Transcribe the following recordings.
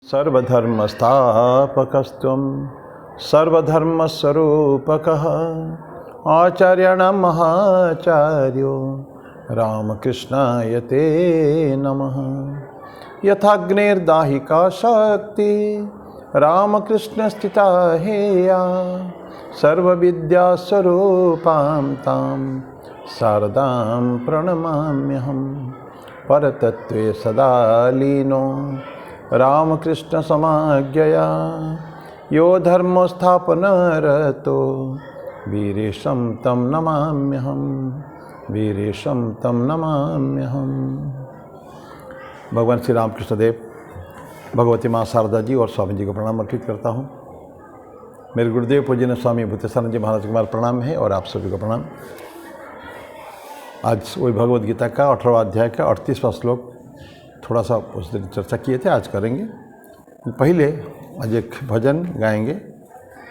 सर्वधर्मस्थापकस्त्वं सर्वधर्मस्वरूपकः आचार्याणां महाचार्यो रामकृष्णाय ते नमः। यथाग्निर्दाहिका शक्ति रामकृष्णस्थिता हेया सर्वविद्यास्वरूपां तां शारदां प्रणमाम्यहं। परतत्त्वे सदा लीनो रामकृष्णसमाज्ञया यो धर्मस्थापनरतो वीरेशं तं नमाम्यहं, वीरेशं तं नमाम्यहम। भगवान श्री रामकृष्ण देव, भगवती माँ शारदा जी और स्वामी जी को प्रणाम अर्पित करता हूँ। मेरे गुरुदेव पूज्य स्वामी भूतेश्वरानंद जी महाराज को प्रणाम है और आप सभी को प्रणाम। आज वही भगवद गीता का 18वां अध्याय का 38वां श्लोक थोड़ा सा उस दिन चर्चा किए थे, आज करेंगे। पहले आज एक भजन गाएंगे,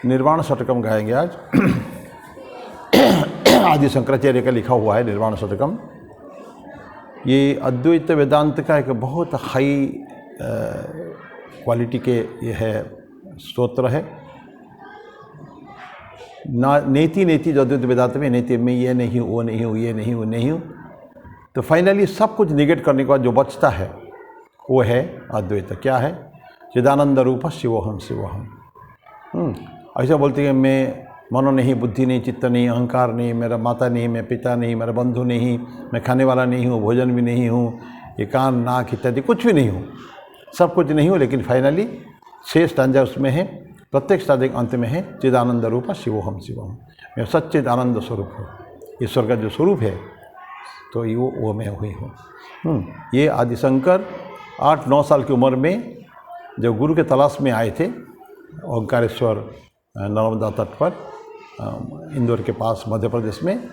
निर्वाण षटकम गाएंगे आज। आदि शंकराचार्य का लिखा हुआ है निर्वाण षटकम। ये अद्वैत वेदांत का एक बहुत हाई क्वालिटी के ये है स्तोत्र है। ना नेति नेति जो अद्वैत वेदांत में नेति में ये नहीं हूँ, वो नहीं हूँ, ये नहीं हूँ, नहीं हूँ, तो फाइनली सब कुछ निगेट करने के बाद जो बचता है वो है अद्वैत। क्या है? चिदानंद रूप शिवोहम शिवोहम। ऐसा बोलते हैं मैं मनो नहीं, बुद्धि नहीं, चित्त नहीं, अहंकार नहीं, मेरा माता नहीं, मैं पिता नहीं, मेरा बंधु नहीं, मैं खाने वाला नहीं हूँ, भोजन भी नहीं हूँ, ये कान नाक इत्यादि कुछ भी नहीं हूँ, सब कुछ नहीं हूँ। लेकिन फाइनली 6 स्टांजा उसमें है, प्रत्येक स्टांजा के अंत में है चिदानंद रूप शिवोहम शिवोहम। मैं सच्चिद आनंद स्वरूप हूँ, ईश्वर का जो स्वरूप है तो वो मैं हुई हूँ। ये आदिशंकर 8-9 साल की उम्र में जब गुरु के तलाश में आए थे ओंकारेश्वर नर्मदा तट पर, इंदौर के पास मध्य प्रदेश में,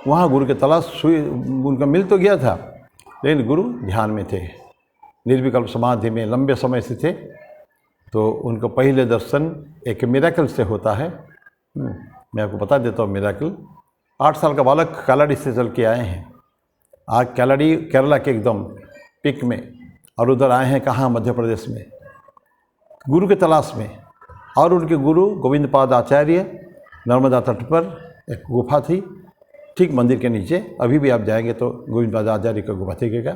वहाँ गुरु के तलाश हुई। उनका मिल तो गया था लेकिन गुरु ध्यान में थे, निर्विकल्प समाधि में लंबे समय से थे। तो उनको पहले दर्शन एक मिरेकल से होता है। मैं आपको बता देता हूँ मिरेकल। 8 साल का बालक कालाडी से चल के आए हैं। आज कालाडी केरला के एकदम पिक में, और उधर आए हैं कहाँ? मध्य प्रदेश में, गुरु के तलाश में। और उनके गुरु गोविंद पाद आचार्य नर्मदा तट पर एक गुफा थी, ठीक मंदिर के नीचे। अभी भी आप जाएंगे तो गोविंद पाद आचार्य का गुफा दिखेगा।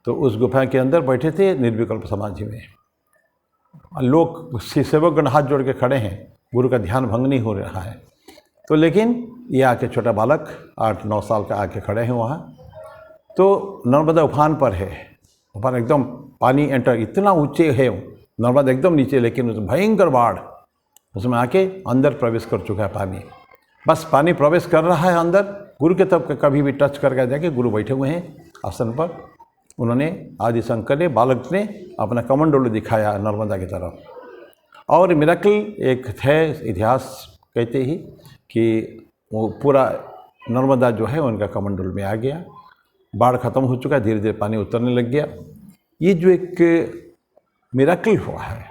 तो उस गुफा के अंदर बैठे थे निर्विकल्प समाधि में। लोग सेवकगण हाथ जोड़ के खड़े हैं, गुरु का ध्यान भंग नहीं हो रहा है। तो लेकिन ये आके छोटा बालक 8-9 साल का आके खड़े हैं वहाँ। तो नर्मदा उफान पर है, उफान एकदम पानी एंटर, इतना ऊंचे है नर्मदा एकदम नीचे, लेकिन उस भयंकर बाढ़ उसमें आके अंदर प्रवेश कर चुका है पानी। बस पानी प्रवेश कर रहा है अंदर। गुरु के तब कभी भी टच करके जाके गुरु बैठे हुए हैं आसन पर। उन्होंने आदिशंकर ने, बालक ने अपना कमंडलू दिखाया नर्मदा की तरफ। और मिरेकल एक है, इतिहास कहते ही कि वो पूरा नर्मदा जो है उनका कमंडल में आ गया। बाढ़ खत्म हो चुका है, धीरे धीरे पानी उतरने लग गया। ये जो एक मिरेकल हुआ है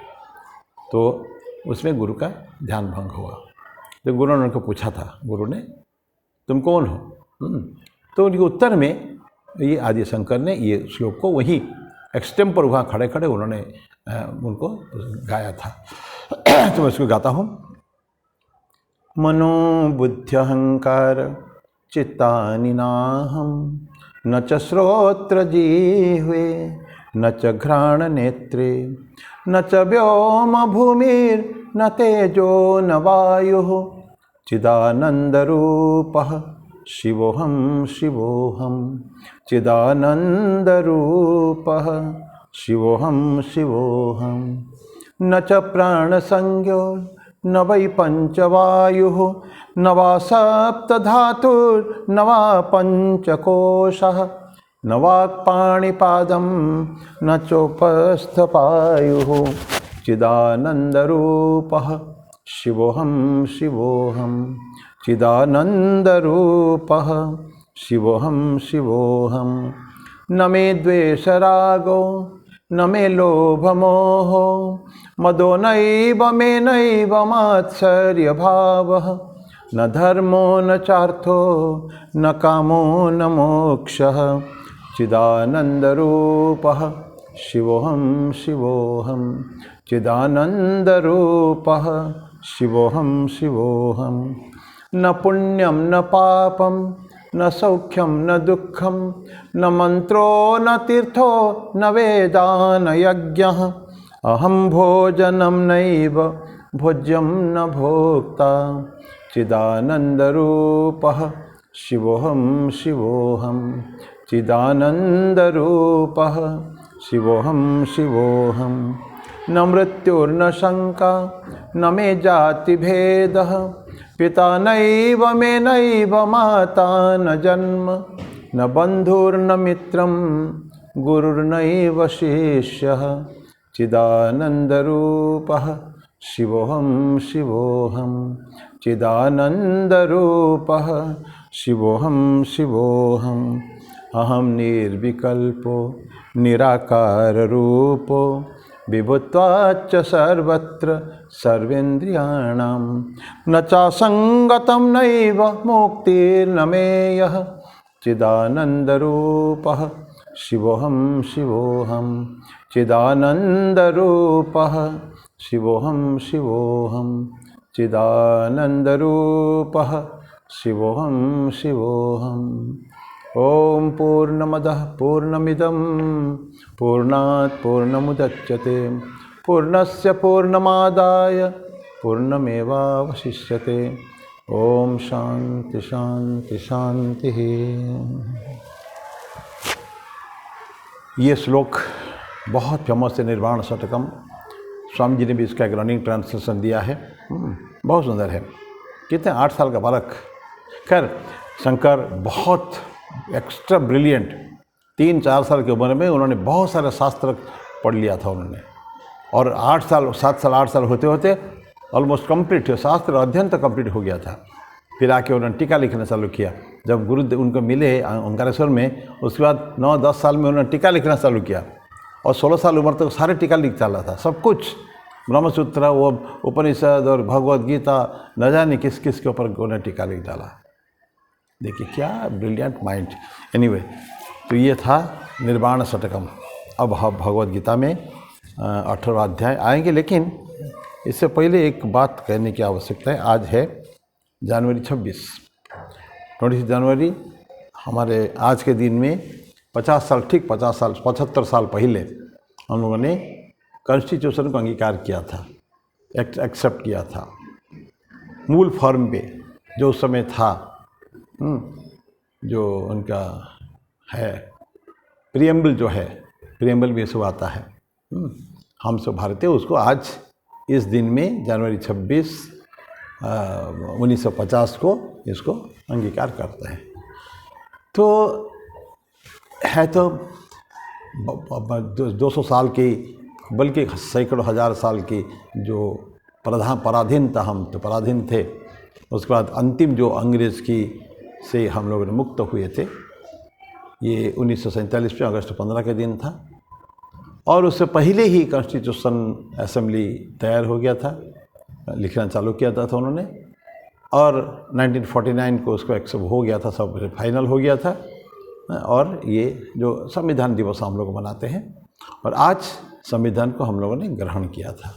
तो उसमें गुरु का ध्यान भंग हुआ। तो गुरु ने उनको पूछा था, गुरु ने, तुम कौन हो? तो उनके उत्तर में ये आदिशंकर ने ये श्लोक को वही एक्सटेम्पर वहाँ खड़े खड़े उन्होंने उनको गाया था। तो मैं इसको गाता हूँ। मनो बुद्ध्यहंकार चित्तानि नाहं, न च श्रोत्र जिह्वे न च घ्राण नेत्रे, न च व्योम भूमिर्न तेजो न वायुः, चिदानन्दरूपः शिवोऽहं शिवोऽहं, चिदानन्दरूपः शिवोऽहं शिवोऽहं। न च प्राणसंज्ञो न वै पंचवायुः, न वा सप्तधातुर्न वा पंचकोशः, न वाक्पाणिपादं न चोपस्थपायुः, चिदानन्दरूपः शिवोऽहं शिवोऽहं, चिदानन्दरूपः शिवोऽहं शिवोऽहं। न मे द्वेषरागो न मे लोभमोहो, मदो नैव मे नैव मात्सर्यभावः, न धर्मो न चार्थो न कामो न मोक्षः, चिदानन्दरूपः शिवोऽहं शिवोऽहं, चिदानन्दरूपः शिवोऽहं शिवोऽहं। न पुण्यं न पापं न सौख्यं न दुःखं न मन्त्रो न तीर्थो न वेदा न यज्ञः। अहं भोजनं नैव भोज्यं न भोक्ता चिदानन्दरूपः शिवोऽहं शिवोऽहं। चिदानन्दरूपः शिवोऽहं शिवोऽहं। न मृत्युर्न शङ्का न मे जातिभेदः। पिता नैव मे नैव माता न जन्म न बन्धुर्न मित्रं गुरुर्नैव शिष्यः। चिदानन्दरूपः शिवोऽहं शिवोऽहं। चिदानन्दरूपः शिवोऽहं शिवोऽहं। अहं निर्विकल्पो निराकाररूपो विभुत्वाच्च सर्वत्र सर्वेन्द्रियाणां। न चासङ्गतं नैव मुक्तिर्न मेयः। चिदानन्दरूपः शिवोऽहं शिवोऽहं। चिदानन्दरूपः शिवोऽहं शिवोऽहं। चिदानन्दरूपः शिवोऽहं शिवोऽहम्। ॐ पूर्णमदः पूर्णमिदं पूर्णात् पूर्णमुदच्यते पूर्णस्य पूर्णमादाय पूर्णमेवावशिष्यते। ॐ शान्ति शान्ति शान्तिः। ये श्लोक बहुत फेमस है, निर्वाण षटकम। स्वामी जी ने भी इसका एक रनिंग ट्रांसलेशन दिया है, बहुत सुंदर है। कितने 8 साल का बालक। खैर शंकर बहुत एक्स्ट्रा ब्रिलियंट, 3-4 साल की उम्र में उन्होंने बहुत सारे शास्त्र पढ़ लिया था उन्होंने, और 7 साल 8 साल होते होते ऑलमोस्ट कंप्लीट शास्त्र अध्ययन तो कंप्लीट हो गया था। फिर आके उन्होंने टीका लिखना चालू किया। जब गुरु उनको मिले ओंकारेश्वर में, उसके बाद 9-10 साल में उन्होंने टीका लिखना चालू किया, और 16 साल उम्र तक सारे टीका लिख चला था, सब कुछ ब्रह्मसूत्र, वो उपनिषद और भगवद गीता, न जाने किस किस के ऊपर उन्होंने टीका लिख डाला। देखिए क्या ब्रिलियंट माइंड। एनीवे, तो ये था निर्वाण षटकम। अब हम भगवद गीता में 18वां अध्याय आएंगे, लेकिन इससे पहले एक बात कहने की आवश्यकता है। आज है जनवरी 26, 26 जनवरी। हमारे आज के दिन में 50 साल, ठीक 75 साल पहले हम लोगों ने कॉन्स्टिट्यूशन को अंगीकार किया था, एक्सेप्ट किया था मूल फॉर्म पे, जो उस समय था। जो उनका है प्रियम्बल, जो है प्रियम्बल भी सब आता है। हम सब भारतीय उसको आज इस दिन में जनवरी 26 1950 को इसको अंगीकार करते हैं। तो है तो 200 साल की, बल्कि सैकड़ों हजार साल की जो पराधीन था, हम तो पराधीन थे। उसके बाद अंतिम जो अंग्रेज़ की से हम लोग मुक्त हुए थे, ये 1947 में अगस्त 15 के दिन था। और उससे पहले ही कॉन्स्टिट्यूशन असेंबली तैयार हो गया था, लिखना चालू किया था उन्होंने, और 1949 को उसको एक्सेप्ट हो गया था, सब फाइनल हो गया था। और ये जो संविधान दिवस हम लोग मनाते हैं, और आज संविधान को हम लोगों ने ग्रहण किया था।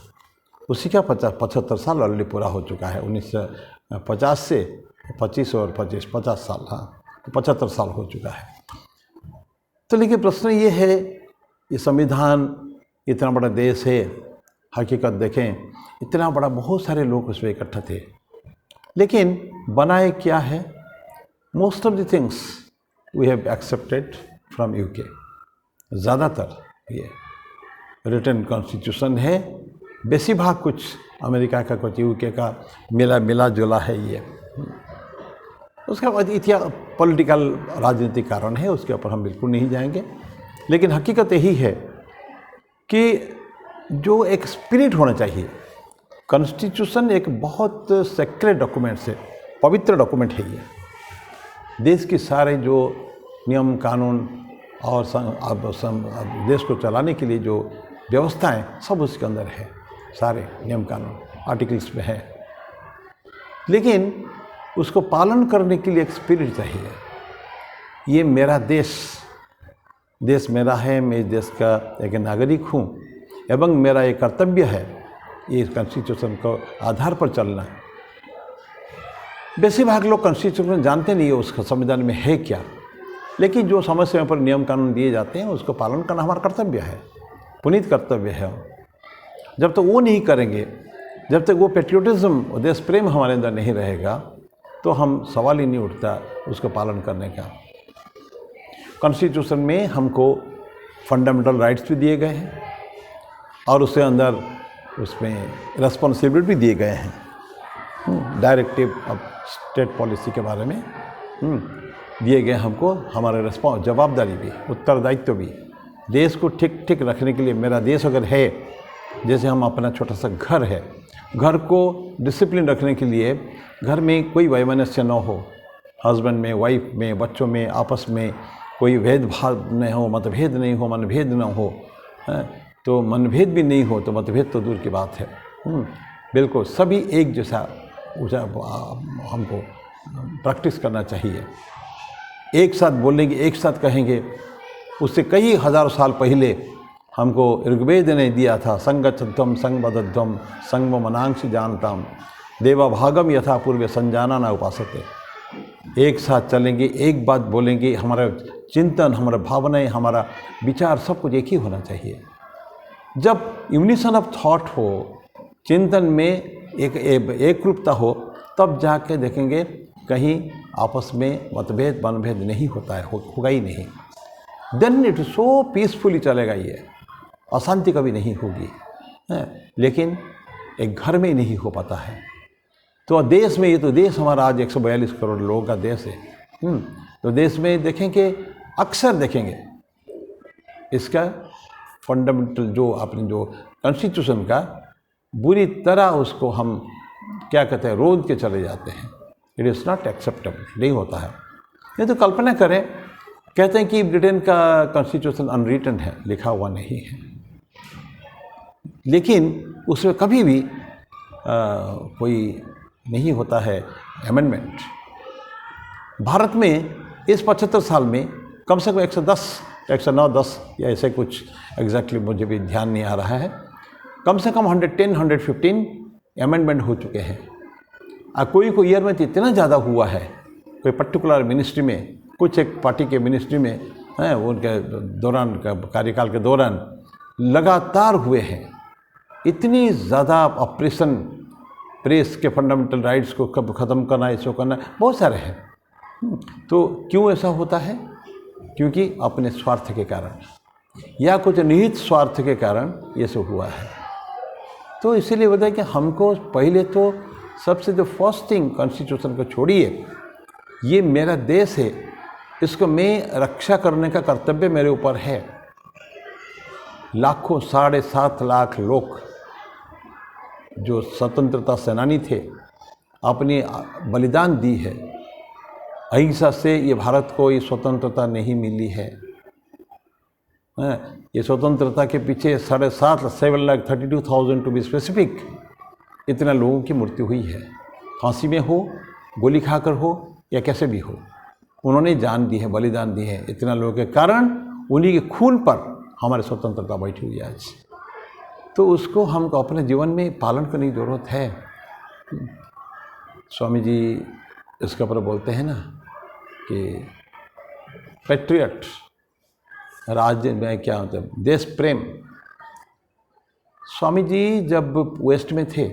उसी का 75 साल ऑलरेडी पूरा हो चुका है। 1950 से 25 और 25 50 साल, हाँ, तो 75 साल हो चुका है। तो लेकिन प्रश्न ये है, ये संविधान इतना बड़ा देश है, हकीकत देखें इतना बड़ा, बहुत सारे लोग उसमें इकट्ठा थे, लेकिन बनाए क्या है? Most of the things we have accepted from UK. ज़्यादातर ये रिटन कॉन्स्टिट्यूशन है, बेसी भाग कुछ अमेरिका का, कुछ यूके का मिला जुला है ये। उसका बाद इतिहास, पॉलिटिकल, राजनीतिक कारण है, उसके ऊपर हम बिल्कुल नहीं जाएंगे। लेकिन हकीकत यही है कि जो एक स्पिरिट होना चाहिए, कॉन्स्टिट्यूशन एक बहुत सेक्रेड डॉक्यूमेंट है, पवित्र डॉक्यूमेंट है ये। देश की सारे जो नियम कानून और देश को चलाने के लिए जो व्यवस्थाएं, सब उसके अंदर है, सारे नियम कानून आर्टिकल्स में है। लेकिन उसको पालन करने के लिए एक स्पिरिट चाहिए। ये मेरा देश मेरा है, मैं इस देश का एक नागरिक हूँ, एवं मेरा ये कर्तव्य है ये कॉन्स्टिट्यूशन को आधार पर चलना। बेशिरभाग लोग कॉन्स्टिट्यूशन जानते नहीं है उसका संविधान में है क्या, लेकिन जो समय समय पर नियम कानून दिए जाते हैं उसको पालन करना हमारा कर्तव्य है, पुनीत कर्तव्य है। जब तक वो नहीं करेंगे, जब तक वो पेट्रियोटिज्म देश प्रेम हमारे अंदर नहीं रहेगा, तो हम सवाल ही नहीं उठता उसको पालन करने का। कॉन्स्टिट्यूशन में हमको फंडामेंटल राइट्स भी दिए गए हैं और उसके अंदर उसमें रेस्पॉन्सिबिलिटी भी दिए गए हैं। डायरेक्टिव ऑफ स्टेट पॉलिसी के बारे में दिए गए हमको, हमारे जवाबदारी भी, उत्तरदायित्व भी। देश को ठीक ठीक रखने के लिए, मेरा देश अगर है, जैसे हम अपना छोटा सा घर है, घर को डिसिप्लिन रखने के लिए घर में कोई वैमनस्य न हो, हस्बैंड में, वाइफ में, बच्चों में, आपस में कोई भेदभाव नहीं हो, मतभेद नहीं हो, मनभेद न हो, तो मनभेद भी नहीं हो तो मतभेद तो दूर की बात है। बिल्कुल सभी एक जैसा हमको प्रैक्टिस करना चाहिए। एक साथ बोलेंगे, एक साथ कहेंगे। उससे कई हज़ार साल पहले हमको ऋग्वेद ने दिया था, संगच्छध्वम संगबद्धध्वम संगम मनांसी जानताम देवा भागम यथा पूर्व संजाना न उपासते। एक साथ चलेंगे, एक बात बोलेंगे, हमारा चिंतन, हमारा भावनाएं, हमारा विचार सब कुछ एक ही होना चाहिए। जब यूनिसन ऑफ थॉट हो, चिंतन में एक रूपता हो, तब जाके देखेंगे कहीं आपस में मतभेद मनभेद नहीं होता है, होगा ही नहीं। देन इट सो पीसफुली चलेगा, ये अशांति कभी नहीं होगी। लेकिन एक घर में ही नहीं हो पाता है। तो देश में, ये तो देश हमारा आज 142 करोड़ लोगों का देश है। तो देश में देखेंगे, अक्सर देखेंगे इसका फंडामेंटल जो आपने जो कॉन्स्टिट्यूशन का बुरी तरह उसको हम क्या कहते हैं, रोध के चले जाते हैं। इट इज़ नॉट एक्सेप्टेबल, नहीं होता है। नहीं तो कल्पना करें, कहते हैं कि ब्रिटेन का कॉन्स्टिट्यूशन अनरिटन है, लिखा हुआ नहीं है, लेकिन उसमें कभी भी कोई नहीं होता है अमेंडमेंट। भारत में इस 75 साल में कम से कम 110, 109, 10 या ऐसे कुछ एग्जैक्टली मुझे भी ध्यान नहीं आ रहा है, कम से कम 110, 115 अमेंडमेंट हो चुके हैं। कोई को ईयर में तो इतना ज़्यादा हुआ है, कोई पर्टिकुलर मिनिस्ट्री में, कुछ एक पार्टी के मिनिस्ट्री में है, उनके दौरान कार्यकाल के दौरान लगातार हुए हैं। इतनी ज़्यादा ऑपरेशन प्रेस के फंडामेंटल राइट्स को कब ख़त्म करना, इसको करना, बहुत सारे हैं। तो क्यों ऐसा होता है? क्योंकि अपने स्वार्थ के कारण या कुछ निहित स्वार्थ के कारण ये सब हुआ है। तो इसीलिए बताया कि हमको पहले तो सबसे जो फर्स्ट थिंग, कॉन्स्टिट्यूशन को छोड़िए, ये मेरा देश है, इसको मैं रक्षा करने का कर्तव्य मेरे ऊपर है। लाखों, 7.5 लाख लोग जो स्वतंत्रता सेनानी थे, अपनी बलिदान दी है। अहिंसा से ये भारत को ये स्वतंत्रता नहीं मिली है। ये स्वतंत्रता के पीछे 7,32,000 टू बी स्पेसिफिक, इतना लोगों की मृत्यु हुई है। फांसी में हो, गोली खाकर हो, या कैसे भी हो, उन्होंने जान दी है, बलिदान दी है। इतना लोगों के कारण, उन्हीं के खून पर हमारी स्वतंत्रता बैठी हुई है आज। तो उसको हमको अपने जीवन में पालन करने की ज़रूरत है। स्वामी जी इसके ऊपर बोलते हैं ना कि पैट्रियट, राज्य में क्या होता है, देश प्रेम। स्वामी जी जब वेस्ट में थे,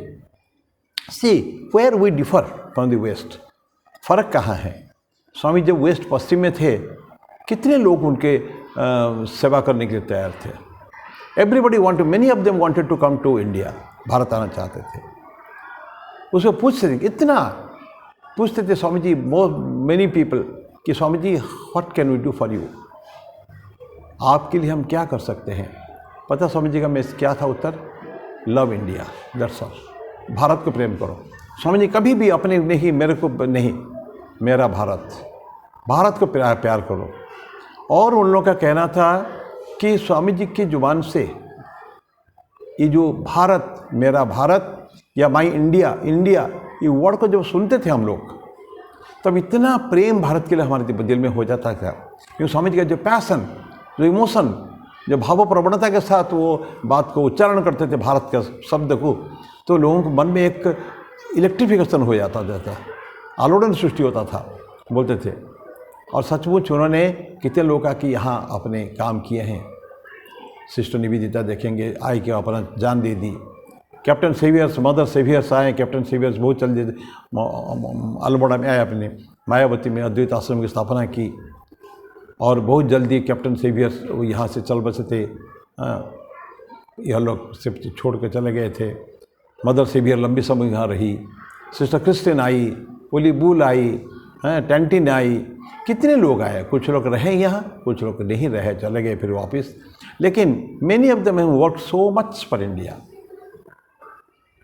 see where we differ from the west, फ़र्क कहाँ है? स्वामी जब वेस्ट पश्चिम में थे, कितने लोग उनके सेवा करने के लिए तैयार थे। Everybody wanted, many of them wanted to come to India, भारत आना चाहते थे। उसको पूछते थे, इतना पूछते थे स्वामी जी, मोर मेनी पीपल, कि Swami ji what can we do for you, आपके लिए हम क्या कर सकते हैं? पता स्वामी जी का मैं क्या था उत्तर? Love India, that's all, Bharat को प्रेम करो। स्वामी जी कभी भी अपने नहीं, मेरे को नहीं, मेरा भारत, भारत को प्यार करो। और उन लोगों का कहना था कि स्वामी जी की जुबान से ये जो भारत, मेरा भारत या माई इंडिया, इंडिया, ये वर्ड को जब सुनते थे हम लोग, तब इतना प्रेम भारत के लिए हमारे दिल में हो जाता था। क्योंकि स्वामी जी का जो पैसन, जो इमोशन, जब भावप्रवणता के साथ वो बात को उच्चारण करते थे भारत के शब्द को, तो लोगों के मन में एक इलेक्ट्रिफिकेशन हो जाता, आलोड़न सृष्टि होता था, बोलते थे। और सचमुच उन्होंने कितने लोगों की यहाँ अपने काम किए हैं। सिस्टर निवेदिता देखेंगे, आई के अपना जान दे दी। कैप्टन सेवियर्स, मदर सेवियर्स आए, कैप्टन सेवियर्स बहुत जल्दी अल्मोड़ा में आए, अपने मायावती में अद्वैत आश्रम की स्थापना की, और बहुत जल्दी कैप्टन सेवियर्स यहाँ से चल बसे थे। यह लोग सिर्फ छोड़ के चले गए थे। मदर सेवियर लंबी समय यहाँ रही। सिस्टर क्रिस्टिन आई, पोली बूल आई, टेंटिन आई, कितने लोग आए। कुछ लोग रहे यहाँ, कुछ लोग नहीं रहे, चले गए फिर वापस। लेकिन many of them have work so much for India.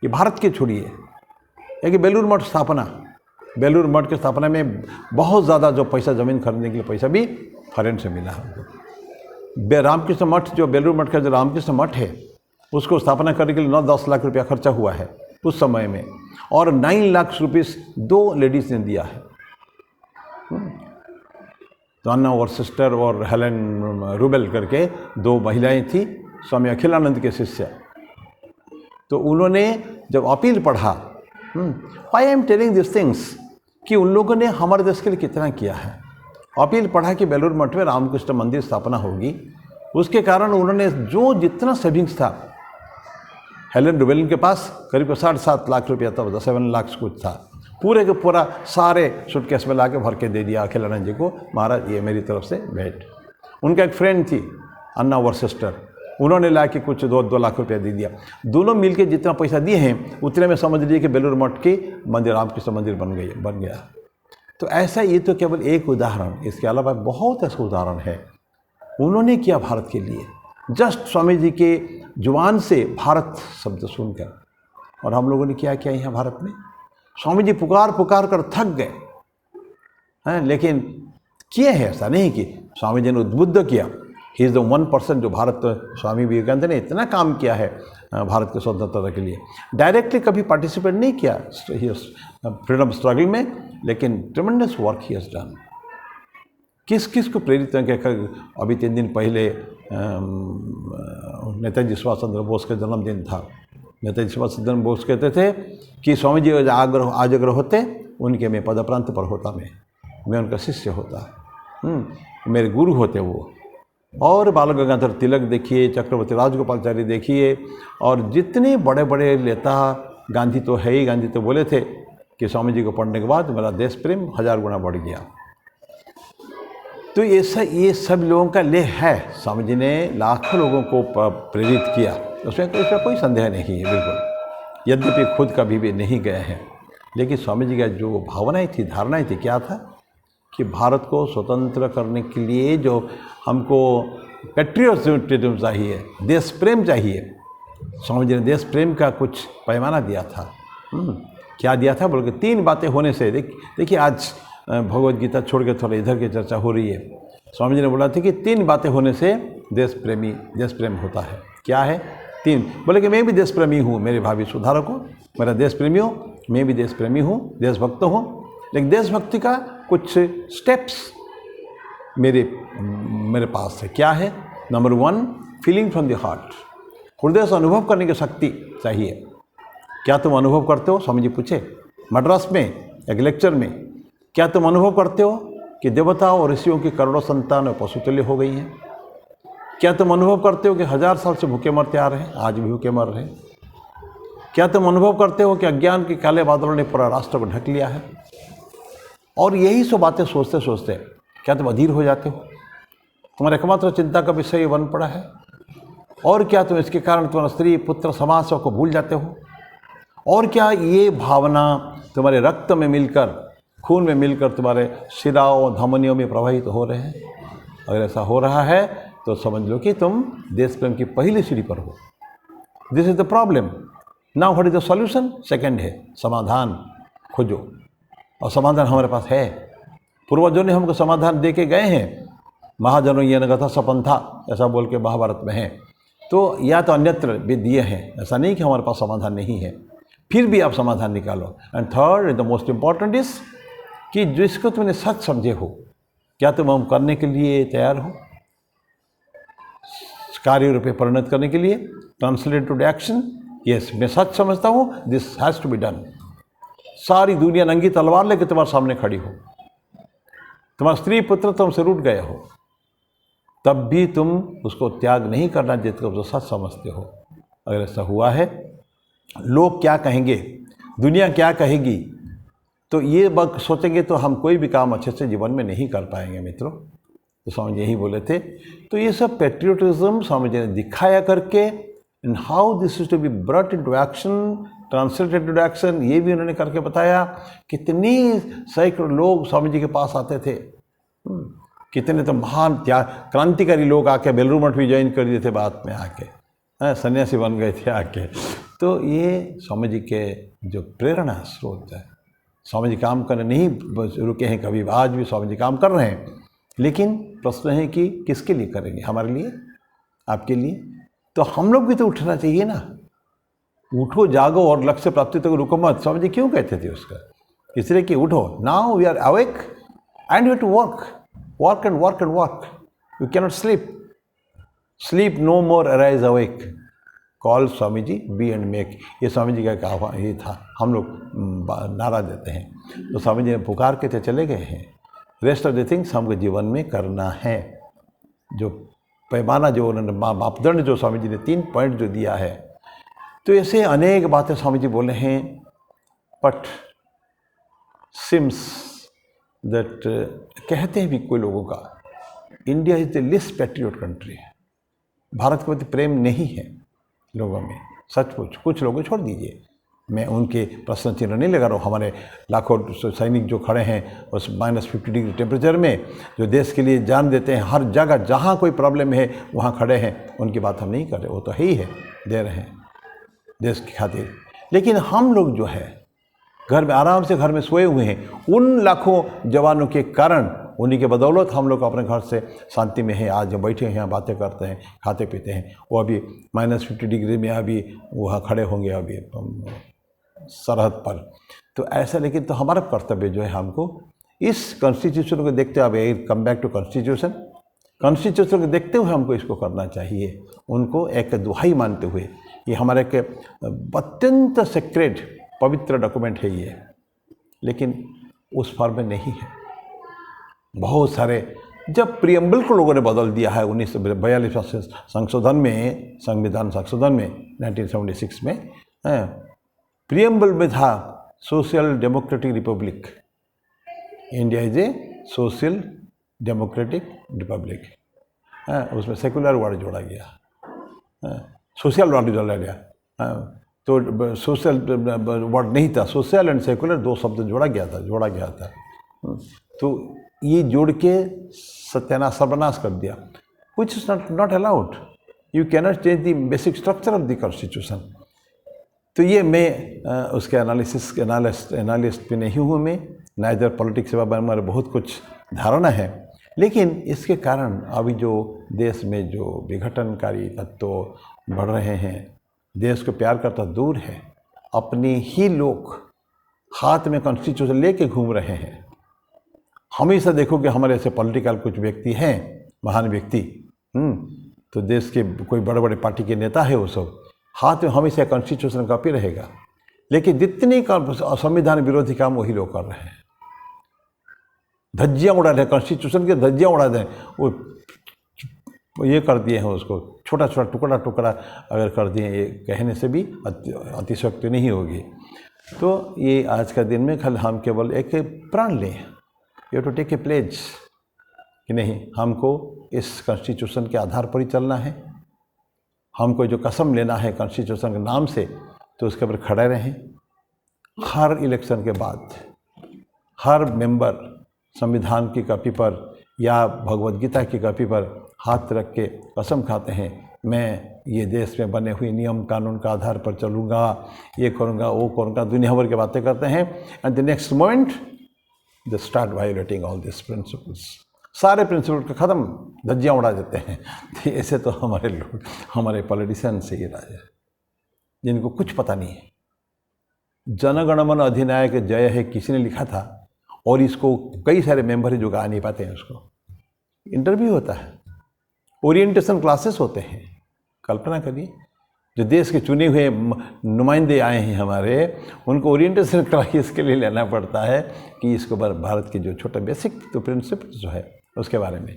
ये भारत के छोड़िए, एक बेलूर मठ स्थापना, बेलूर मठ की स्थापना में बहुत ज़्यादा जो पैसा, ज़मीन खरीदने के लिए पैसा भी फॉरेन से मिला हमको। रामकृष्ण मठ, जो बेलूर मठ का जो रामकृष्ण मठ है, उसको स्थापना करने के लिए 9-10 लाख रुपया खर्चा हुआ है उस समय में, और 9 लाख रुपीस 2 लेडीज़ ने दिया है। तो अन्ना और सिस्टर और हेलेन रूबेल करके 2 महिलाएं थी, स्वामी अखिलानंद के शिष्य। तो उन्होंने जब अपील पढ़ा, I am telling this things, कि उन लोगों ने हमारे देश के लिए कितना किया है। अपील पढ़ा कि बेलूर मठ में रामकृष्ण मंदिर स्थापना होगी, उसके कारण उन्होंने जो जितना सेविंग्स था, हेलेन रूबेल के पास करीब 7.5 लाख रुपया था, 7 लाख कुछ था, पूरे के पूरा सारे सूटकेस में ला के भर के दे दिया अखिलानंद जी को, महाराज ये मेरी तरफ से भेंट। उनका एक फ्रेंड थी अन्ना और सिस्टर, उन्होंने ला के कुछ 2 लाख रुपया दे दिया। दोनों मिलके जितना पैसा दिए हैं उतने में समझ लीजिए कि बेलूर मठ की मंदिर, रामकृष्ण मंदिर बन गया। तो ऐसा, ये तो केवल एक उदाहरण, इसके अलावा बहुत ऐसे उदाहरण है उन्होंने किया भारत के लिए। जस्ट स्वामी जी के जुबान से भारत शब्द सुनकर, और हम लोगों ने क्या किया यहाँ भारत में। स्वामी जी पुकार कर थक गए हैं, लेकिन किए हैं, ऐसा नहीं कि स्वामी जी ने उद्बुद्ध किया। ही इज़ द 1% जो भारत, स्वामी विवेकानंद ने इतना काम किया है भारत के स्वतंत्रता के लिए। डायरेक्टली कभी पार्टिसिपेट नहीं किया फ्रीडम स्ट्रगल में, लेकिन ट्रेमेंडस वर्क ही हैज़ डन। किस किस को प्रेरित कर, अभी 3 दिन पहले नेताजी सुभाष चंद्र बोस का जन्मदिन था। नेताजी सुभाष चंद्र बोस कहते थे कि स्वामी जी आज अगर होते, उनके मैं पदप्रांत पर होता, मैं उनका शिष्य होता, मेरे गुरु होते वो। और बाल गंगाधर तिलक देखिए, चक्रवर्ती राजगोपालाचारी देखिए, और जितने बड़े बड़े नेता, गांधी तो है ही, गांधी तो बोले थे कि स्वामी जी को पढ़ने के बाद मेरा देश प्रेम 1000 गुना बढ़ गया। तो ये सब लोगों का लेह है। स्वामी जी ने लाखों लोगों को प्रेरित किया, उसमें कोई संदेह नहीं है बिल्कुल। यद्यपि खुद कभी भी नहीं गए हैं, लेकिन स्वामी जी का जो भावनाएं थी, धारणाएं थी, क्या था कि भारत को स्वतंत्र करने के लिए जो हमको पेट्रियटिज्म चाहिए, देश प्रेम चाहिए, स्वामी जी ने देश प्रेम का कुछ पैमाना दिया था। क्या दिया था बोल के 3 बातें होने से, देखिए आज भगवद गीता छोड़ के थोड़ा इधर की चर्चा हो रही है। स्वामी जी ने बोला था कि 3 बातें होने से देश प्रेम होता है। क्या है 3? बोले कि मैं भी देश प्रेमी हूँ, मेरे भावी सुधारक हो, मेरा देश प्रेमी हो, मैं भी देश प्रेमी हूँ, देशभक्त हूँ, लेकिन देशभक्ति का कुछ स्टेप्स मेरे पास है। क्या है? Number 1, feeling from the heart, हृदय से अनुभव करने की शक्ति चाहिए। क्या तुम अनुभव करते हो? स्वामी जी पूछे मद्रास में एक लेक्चर में, क्या तुम अनुभव करते हो कि देवताओं और ऋषियों की करोड़ों संतान पशुतुल्य हो गई हैं? क्या तुम अनुभव करते हो कि 1000 साल से भूखे मरते आ रहे हैं, आज भी भूखे मर रहे हैं? क्या तुम अनुभव करते हो कि अज्ञान के काले बादलों ने पूरा राष्ट्र को ढक लिया है? और यही सब बातें सोचते सोचते क्या तुम अधीर हो जाते हो? तुम्हारा एकमात्र चिंता का विषय बन पड़ा है? और क्या तुम इसके कारण तुम्हारा स्त्री पुत्र समाज को भूल जाते हो? और क्या ये भावना तुम्हारे रक्त में मिलकर, खून में मिलकर तुम्हारे शिराओं धमनियों में प्रवाहित हो रहे हैं? अगर ऐसा हो रहा है तो समझ लो कि तुम देश प्रेम की पहली सीढ़ी पर हो। This is the problem. Now what is the solution? Second है समाधान खोजो, और समाधान हमारे पास है। पूर्वजों ने हमको समाधान दे के गए हैं। महाजनों ये नगथा सपन था, ऐसा बोल के महाभारत में है। तो या तो अन्यत्र भी दिए हैं, ऐसा नहीं कि हमारे पास समाधान नहीं है, फिर भी आप समाधान निकालो। And third the most important is कि जिसको तुमने सच समझे हो, क्या तुम हम करने के लिए तैयार हो? कार्य रूप में परिणत करने के लिए, ट्रांसलेट टू एक्शन। यस, मैं सच समझता हूँ, this has to be done. सारी दुनिया नंगी तलवार लेकर तुम्हारे सामने खड़ी हो, तुम्हारा स्त्री पुत्र तुमसे रूठ गए हो, तब भी तुम उसको त्याग नहीं करना जिसको तुम सच समझते हो। अगर ऐसा हुआ है, लोग क्या कहेंगे, दुनिया क्या कहेगी, तो ये बात सोचेंगे तो हम कोई भी काम अच्छे से जीवन में नहीं कर पाएंगे मित्रों। तो स्वामी जी यही बोले थे। तो ये सब पेट्रियोटिज्म स्वामी जी ने दिखाया करके, and how this is to be brought into action, translated to action, ये भी उन्होंने करके बताया। कितने सैकड़ों लोग स्वामी जी के पास आते थे, कितने तो महान त्याग क्रांतिकारी लोग आके बेलूर मठ भी ज्वाइन कर दिए थे बाद में आके, सन्यासी बन गए थे आके। तो ये स्वामी जी के जो प्रेरणा स्रोत है, स्वामी जी काम करने नहीं रुके हैं कभी, आज भी स्वामी जी काम कर रहे हैं। लेकिन प्रश्न है कि किसके लिए करेंगे, हमारे लिए, आपके लिए। तो हम लोग भी तो उठना चाहिए ना, उठो जागो और लक्ष्य प्राप्ति तक रुको मत। स्वामी जी क्यों कहते थे उसका, इसलिए कि उठो, now we are awake and we to work, work and work and work, you cannot sleep, sleep no more, arise awake, call Swami ji be and make. ये स्वामी जी का कहा ये था, हम लोग नारा देते हैं। तो स्वामी जी ने पुकार के चले गए हैं, रेस्ट ऑफ द थिंग्स हमको जीवन में करना है। जो पैमाना जो उन्होंने मापदंड जो स्वामी जी ने 3 पॉइंट जो दिया है, तो ऐसे अनेक बातें स्वामी जी बोले हैं। बट सिम्स दैट कहते हैं भी कोई लोगों का, India is the list patriot country है, भारत के प्रति प्रेम नहीं है लोगों में, सचमुच। कुछ लोगों छोड़ दीजिए, मैं उनके प्रश्न चिन्ह नहीं लगा रहा हूँ। हमारे लाखों सैनिक जो खड़े हैं उस -50 डिग्री टेम्परेचर में, जो देश के लिए जान देते हैं, हर जगह जहाँ कोई प्रॉब्लम है वहाँ खड़े हैं, उनकी बात हम नहीं कर रहे, वो तो है ही है, दे रहे हैं देश की खातिर। लेकिन हम लोग जो है घर में आराम से घर में सोए हुए हैं, उन लाखों जवानों के कारण, उन्हीं के बदौलत हम लोग अपने घर से शांति में हैं, आज बैठे हैं, बातें करते हैं, खाते पीते हैं। वो अभी -50 डिग्री में अभी वहाँ खड़े होंगे अभी सरहद पर। तो ऐसा, लेकिन तो हमारा कर्तव्य जो है, हमको इस कॉन्स्टिट्यूशन को देखते हुए, कम बैक टू कॉन्स्टिट्यूशन को देखते हुए हमको इसको करना चाहिए, उनको एक दुहाई मानते हुए। ये हमारे के अत्यंत सेक्रेड पवित्र डॉक्यूमेंट है ये, लेकिन उस फॉर्म में नहीं है। बहुत सारे, जब प्रियम्बल को लोगों ने बदल दिया है 1942 संशोधन में, संविधान संशोधन में 1976 में, प्रियम्बल में था social democratic Republic, India is a social democratic Republic. उसमें सेकुलर वर्ड जोड़ा गया, सोशल वर्ड जोड़ा गया, तो सोशल वर्ड नहीं था, सोशल एंड सेकुलर 2 शब्द जोड़ा गया था। तो ये जोड़ के सत्यानाश, सर्वनाश कर दिया, which is not allowed. You cannot change the basic structure of the constitution. तो ये मैं उसके एनालिस्ट भी नहीं हूँ, मैं नाइदर पॉलिटिक्स के बारे में हमारे बहुत कुछ धारणा है, लेकिन इसके कारण अभी जो देश में जो विघटनकारी तत्व बढ़ रहे हैं, देश को प्यार करता दूर है, अपने ही लोग हाथ में कॉन्स्टिट्यूशन लेके घूम रहे हैं। हमेशा देखो कि हमारे ऐसे पॉलिटिकल कुछ व्यक्ति हैं, महान व्यक्ति, तो देश के कोई बड़े बड़े पार्टी के नेता है, वो सब हाथ में हमेशा कॉन्स्टिट्यूशन कॉपी रहेगा, लेकिन जितने संविधान विरोधी काम वही लोग कर रहे हैं। धज्जियाँ उड़ा रहे, कॉन्स्टिट्यूशन की धज्जियाँ उड़ा दें, वो ये कर दिए हैं, उसको छोटा छोटा टुकड़ा अगर कर दिए, ये कहने से भी अतिशयोक्ति नहीं होगी। तो ये आज का दिन में कल हम केवल एक प्रण लें, you to take a pledge कि नहीं, हमको इस कॉन्स्टिट्यूशन के आधार पर ही चलना है, हमको जो कसम लेना है कॉन्स्टिट्यूशन के नाम से, तो उसके ऊपर खड़े रहें। हर इलेक्शन के बाद हर मेंबर संविधान की कॉपी पर या भगवद गीता की कॉपी पर हाथ रख के कसम खाते हैं, मैं ये देश में बने हुए नियम कानून का आधार पर चलूँगा, ये करूँगा, वो करूँगा, दुनिया भर की बातें करते हैं, and the next moment they start violating all this principles. सारे प्रिंसिपल का ख़त्म, धज्जियाँ उड़ा देते हैं। तो ऐसे तो हमारे लोग, हमारे पॉलिटिशियन से ही राजा, जिनको कुछ पता नहीं है। जनगणमन अधिनायक जय है किसी ने लिखा था, और इसको कई सारे मेंबर जो गा नहीं पाते हैं, उसको इंटरव्यू होता है, ओरिएंटेशन क्लासेस होते हैं, कल्पना करिए, जो देश के चुने हुए नुमाइंदे आए हैं हमारे, उनको ओरिएंटेशन क्लास इसके लिए लेना पड़ता है कि इसको भारत के जो छोटा बेसिक तो प्रिंसिपल जो है उसके बारे में।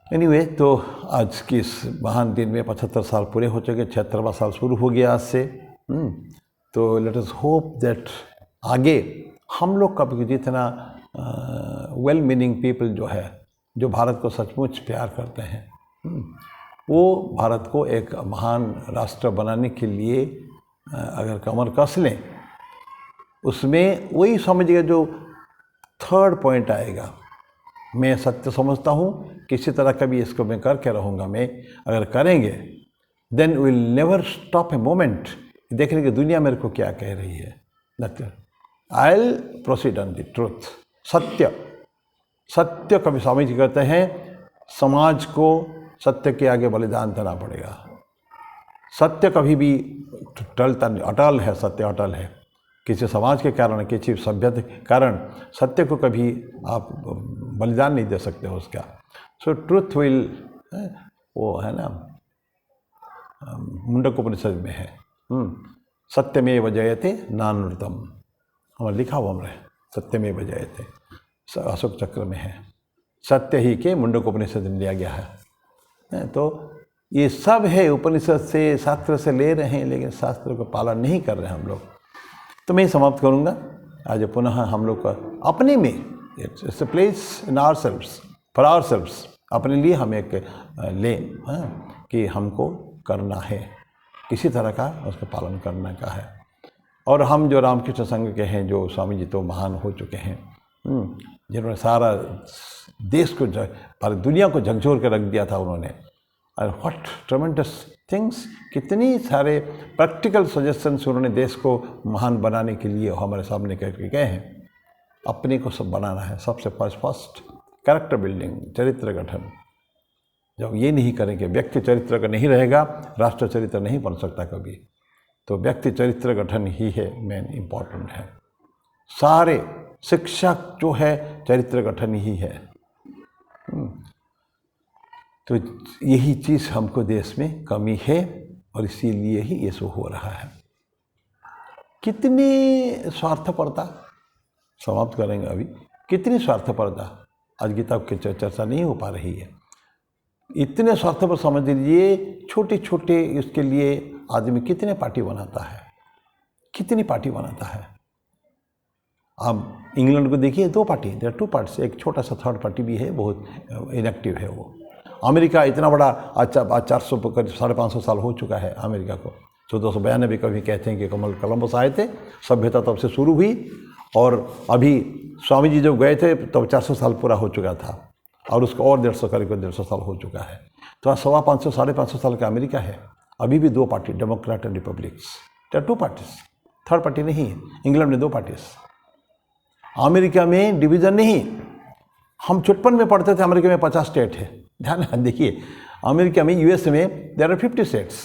एनीवे, तो आज की इस महान दिन में 75 साल पूरे हो चुके, 76वां साल शुरू हो गया आज से। तो लेट अस होप दैट आगे हम लोग का भी जितना वेल मीनिंग पीपल जो है, जो भारत को सचमुच प्यार करते हैं, वो भारत को एक महान राष्ट्र बनाने के लिए अगर कमर कस लें, उसमें वही समझिए जो थर्ड पॉइंट आएगा, मैं सत्य समझता हूँ, किसी तरह का भी इसको मैं करके रहूँगा, मैं अगर करेंगे then will never stop a moment देखने की दुनिया मेरे को क्या कह रही है। I will proceed on the truth. सत्य, सत्य कभी स्वामी जी कहते हैं, समाज को सत्य के आगे बलिदान देना पड़ेगा। सत्य कभी भी टलता नहीं, अटल है, सत्य अटल है। किसी समाज के कारण, किसी सभ्यता के कारण सत्य को कभी आप बलिदान नहीं दे सकते हो उसका। सो ट्रूथ विल, वो है ना, मुंडकोपनिषद में है, सत्यमेव जयते नानृतम, हमारे लिखा हुआ हमारे सत्यमेव जयते, अशोक चक्र में है, सत्य ही के मुंडकोपनिषद में लिया गया है। तो ये सब है उपनिषद से, शास्त्र से ले रहे हैं, लेकिन शास्त्र को पालन नहीं कर रहे हम लोग। तो मैं समाप्त करूँगा आज पुनः हम लोग का अपने में, it's a place in ourselves, for ourselves, अपने लिए हम एक लें कि हमको करना है, किसी तरह का उसका पालन करने का है। और हम जो रामकृष्ण संघ के हैं, जो स्वामी जी तो महान हो चुके हैं, जिन्होंने सारा देश को, पूरी दुनिया को झकझोर के रख दिया था उन्होंने, और व्हाट ट्रेमेंडस थिंग्स, कितनी सारे प्रैक्टिकल सजेशंस उन्होंने देश को महान बनाने के लिए हमारे सामने करके गए हैं। अपने को सब बनाना है, सबसे फर्स्ट कैरेक्टर बिल्डिंग, चरित्र गठन। जब ये नहीं करेंगे, व्यक्ति चरित्र का नहीं रहेगा, राष्ट्र चरित्र नहीं बन सकता कभी। तो व्यक्ति चरित्र गठन ही है मेन इम्पॉर्टेंट है। सारे शिक्षा जो है चरित्र गठन ही है। तो यही चीज़ हमको देश में कमी है, और इसीलिए ही ये सब हो रहा है। कितनी स्वार्थपरता, समाप्त करेंगे अभी, कितनी स्वार्थपरता आज गीता की चर्चा नहीं हो पा रही है। इतने स्वार्थपर समझ लीजिए, छोटे छोटे इसके लिए आदमी कितने पार्टी बनाता है, कितनी पार्टी बनाता है। आप इंग्लैंड को देखिए, 2 पार्टी, देयर आर 2 पार्ट्स, एक छोटा सा थर्ड पार्टी भी है, बहुत इनएक्टिव है वो। अमेरिका इतना बड़ा, आज 400 करीब 550 साल हो चुका है अमेरिका को। 1492 कभी कहते हैं कि कोलंबस आए थे, सभ्यता तब से शुरू हुई, और अभी स्वामी जी जब गए थे तब 400 साल पूरा हो चुका था, और उसको और 150 करीब 150 साल हो चुका है। तो आज 550 550 साल का अमेरिका है। अभी भी 2 party, democrat and republics, there are 2 parties, third party नहीं है। इंग्लैंड में 2 पार्टीज, अमेरिका में डिवीज़न नहीं। हम चुटपन में पढ़ते थे अमेरिका में 50 स्टेट है। ध्यान देखिए, अमेरिका में, यूएस में देयर आर 50 स्टेट्स।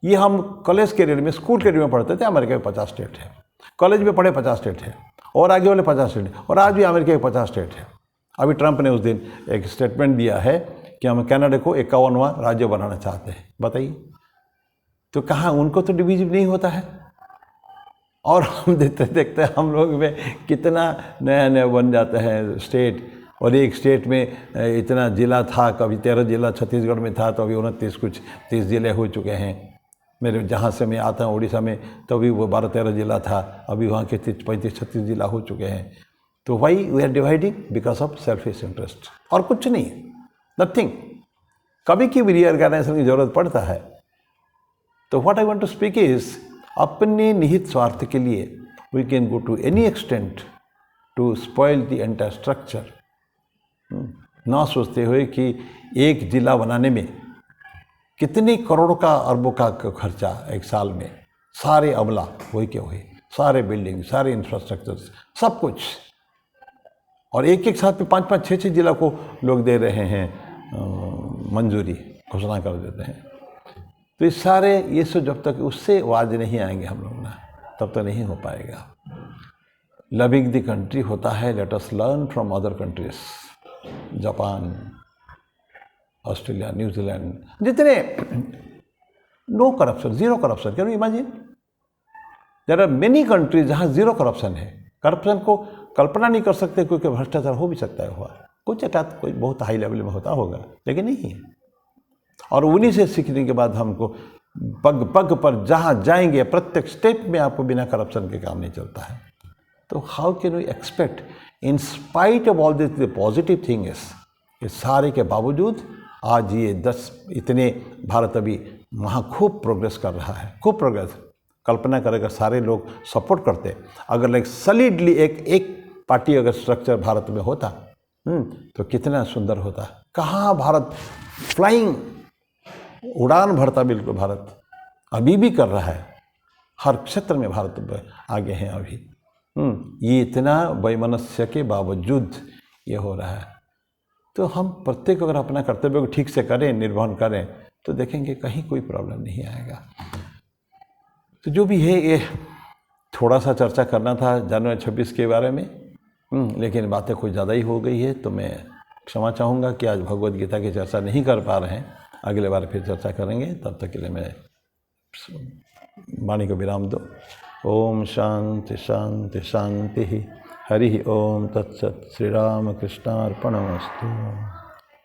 ये हम कॉलेज कैरियर में, स्कूल कैरियर में पढ़ते थे, अमेरिका में 50 स्टेट है। कॉलेज में पढ़े 50 स्टेट है, और आगे वाले 50 स्टेट है, और आज भी अमेरिका में 50 स्टेट है। अभी ट्रंप ने उस दिन एक स्टेटमेंट दिया है कि हम कनाडा को 51वां राज्य बनाना चाहते हैं। बताइए, तो कहाँ, उनको तो डिवीजन नहीं होता है। और हम देखते देखते हम लोग में कितना नया नया बन जाता है स्टेट। और एक स्टेट में इतना जिला था, कभी 13 जिला छत्तीसगढ़ में था, तो अभी 30 जिले हो चुके हैं। मेरे जहाँ से मैं आता हूँ उड़ीसा में, तभी वो 12-13 जिला था, अभी वहाँ के 35-36 जिला हो चुके हैं। तो why we are dividing? Because of selfish interest, और कुछ नहीं, नथिंग। कभी की भी रीऑर्गेनाइजेशन की जरूरत पड़ता है। तो what I want to speak is, अपने निहित स्वार्थ के लिए we can go to any extent to spoil the entire structure, ना सोचते हुए कि एक जिला बनाने में कितने करोड़ों का, अरबों का खर्चा एक साल में, सारे अमला वही के वही, सारे बिल्डिंग, सारे इंफ्रास्ट्रक्चर, सब कुछ, और एक एक साथ में 5-5, 6-6 जिला को लोग दे रहे हैं मंजूरी, घोषणा कर देते हैं। तो इस सारे ये सब जब तक उससे आवाज नहीं आएंगे हम लोग ना, तब तक नहीं हो पाएगा। लविंग द कंट्री होता है, let us learn from other countries, Japan, Australia, New Zealand, जितने no corruption, zero corruption, can you imagine? There are many countries जहाँ जीरो करप्शन है। करप्शन को कल्पना नहीं कर सकते, क्योंकि भ्रष्टाचार हो भी सकता है, हुआ कुछ एकाध कोई बहुत हाई लेवल में होता होगा, लेकिन नहीं है। और उन्हीं से सीखने के बाद हमको पग पग पर जहाँ जाएंगे, प्रत्येक स्टेप में आपको बिना करप्शन के काम नहीं चलता है। तो how can we expect in spite of all this positive thing is, ये सारे के बावजूद आज ये 10 इतने भारत अभी वहाँ खूब प्रोग्रेस कर रहा है, खूब प्रोग्रेस। कल्पना करें अगर सारे लोग सपोर्ट करते, अगर लाइक सलिडली एक पार्टी अगर स्ट्रक्चर भारत में होता तो कितना सुंदर होता। कहाँ भारत फ्लाइंग उड़ान भरता, बिल्कुल भारत अभी भी कर रहा है, हर क्षेत्र में भारत आगे हैं अभी। ये इतना वैमनस्य के बावजूद ये हो रहा है। तो हम प्रत्येक अगर अपना कर्तव्य को ठीक से करें, निर्वहन करें, तो देखेंगे कहीं कोई प्रॉब्लम नहीं आएगा। तो जो भी है, ये थोड़ा सा चर्चा करना था जनवरी 26 के बारे में, लेकिन बातें कुछ ज़्यादा ही हो गई है, तो मैं क्षमा चाहूँगा कि आज भगवद गीता की चर्चा नहीं कर पा रहे हैं। अगले बार फिर चर्चा करेंगे, तब तक के लिए मैं वाणी को विराम दो। ओम शांति शांति शांति। हरि ओम तत्सत। श्री राम कृष्णार्पणमस्तु।